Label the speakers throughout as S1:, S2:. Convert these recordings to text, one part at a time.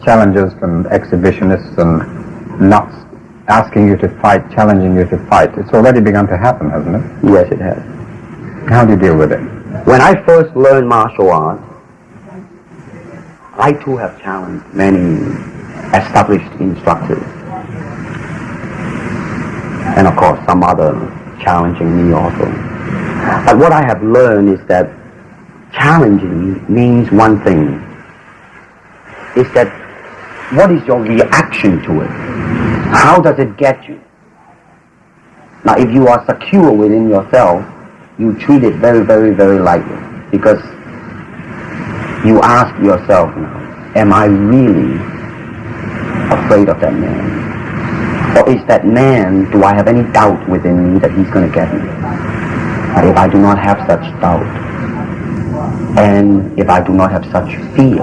S1: challenges from exhibitionists and not asking you to fight, challenging you to fight. It's already begun to happen, hasn't it?
S2: Yes, it has.
S1: How do you deal with it?
S2: When I first learned martial arts, I too have challenged many established instructors. And of course, some other challenging me also. But what I have learned is that challenging means one thing, is that what is your reaction to it? How does it get you? Now, if you are secure within yourself, you treat it very, very, very lightly, because you ask yourself now, am I really afraid of that man? Or is that man, do I have any doubt within me that he's going to get me? But if I do not have such doubt, and if I do not have such fear,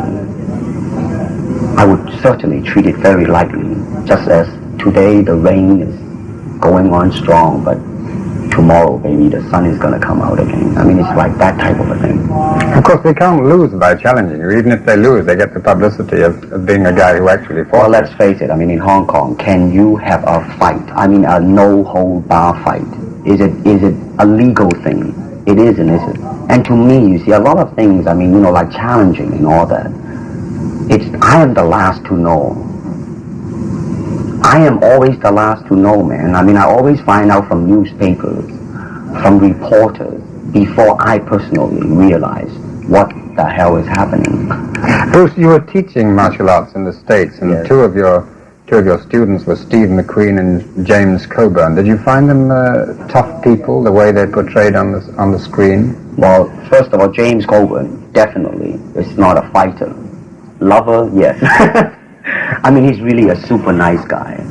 S2: I would certainly treat it very lightly, just as today the rain is going on strong, but tomorrow maybe the sun is going to come out again. I mean, it's like that type of a thing.
S1: Of course, they can't lose by challenging you. Even if they lose, they get the publicity of being a guy who actually fought.
S2: Well, let's face it. I mean, in Hong Kong, can you have a fight? I mean, a no-hold-bar fight. Is it a legal thing? It isn't, is it? And to me, you see, a lot of things, I mean, you know, like challenging and all that, I am the last to know. I am always the last to know, man. I mean, I always find out from newspapers, from reporters, before I personally realize what the hell is happening.
S1: Bruce, you were teaching martial arts in the States, and
S2: yes.
S1: two of your students were Steve McQueen and James Coburn. Did you find them tough people, the way they portrayed on the screen?
S2: Well, first of all, James Coburn definitely is not a fighter. Lover, yes. I mean, he's really a super nice guy.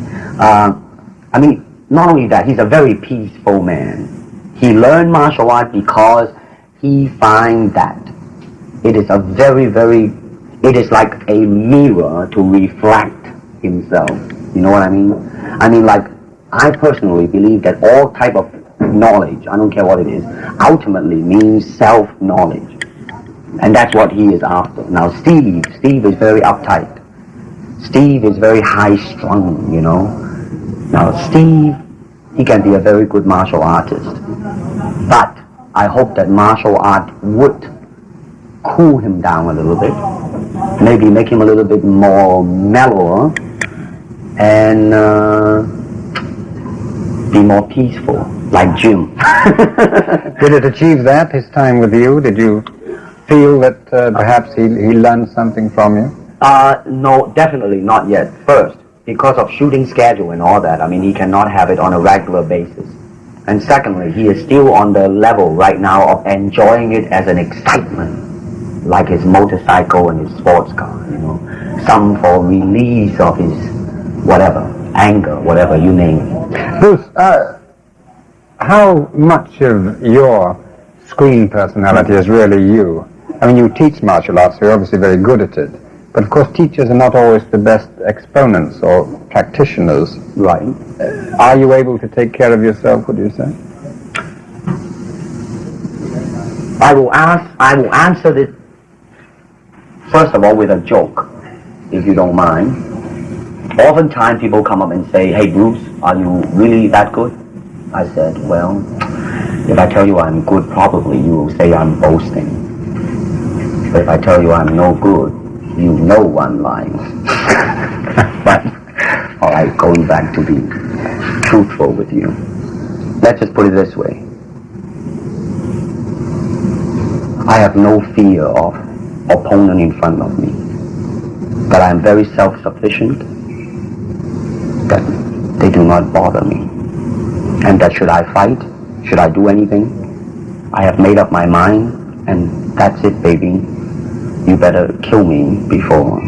S2: I mean, not only that, he's a very peaceful man. He learned martial art because he finds that it is a very, very, it is like a mirror to reflect himself. You know what I mean? I mean, like, I personally believe that all type of knowledge, I don't care what it is, ultimately means self-knowledge. And that's what he is after. Now, Steve is very uptight. Steve is very high-strung, you know. Now, Steve, he can be a very good martial artist. But I hope that martial art would cool him down a little bit. Maybe make him a little bit more mellower and be more peaceful, like Jim.
S1: Did it achieve that, his time with you? Did you feel that perhaps he learned something from you?
S2: No, definitely not yet. First, because of shooting schedule and all that, I mean, he cannot have it on a regular basis. And secondly, he is still on the level right now of enjoying it as an excitement, like his motorcycle and his sports car, you know. Some for release of his whatever, anger, whatever, you name it.
S1: Bruce, how much of your screen personality is really you? I mean, you teach martial arts, so you're obviously very good at it. But of course, teachers are not always the best exponents or practitioners.
S2: Right.
S1: Are you able to take care of yourself, would you say?
S2: I will answer this, first of all, with a joke, if you don't mind. Oftentimes people come up and say, hey Bruce, are you really that good? I said, well, if I tell you I'm good, probably you will say I'm boasting. But if I tell you I'm no good, you know I'm lying. But, all right, going back to be truthful with you. Let's just put it this way. I have no fear of opponent in front of me. That I am very self-sufficient. That they do not bother me. And that should I fight, should I do anything, I have made up my mind, and that's it, baby. You better kill me before.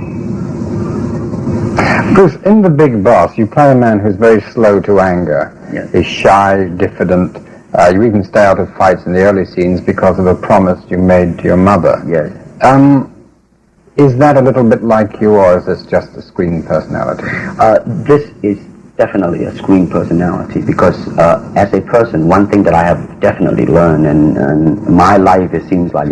S1: Bruce, in The Big Boss, you play a man who's very slow to anger.
S2: Yes.
S1: He's shy, diffident. You even stay out of fights in the early scenes because of a promise you made to your mother.
S2: Yes.
S1: Is that a little bit like you, or is this just a screen personality?
S2: This is definitely a screen personality, because as a person, one thing that I have definitely learned, and my life, it seems like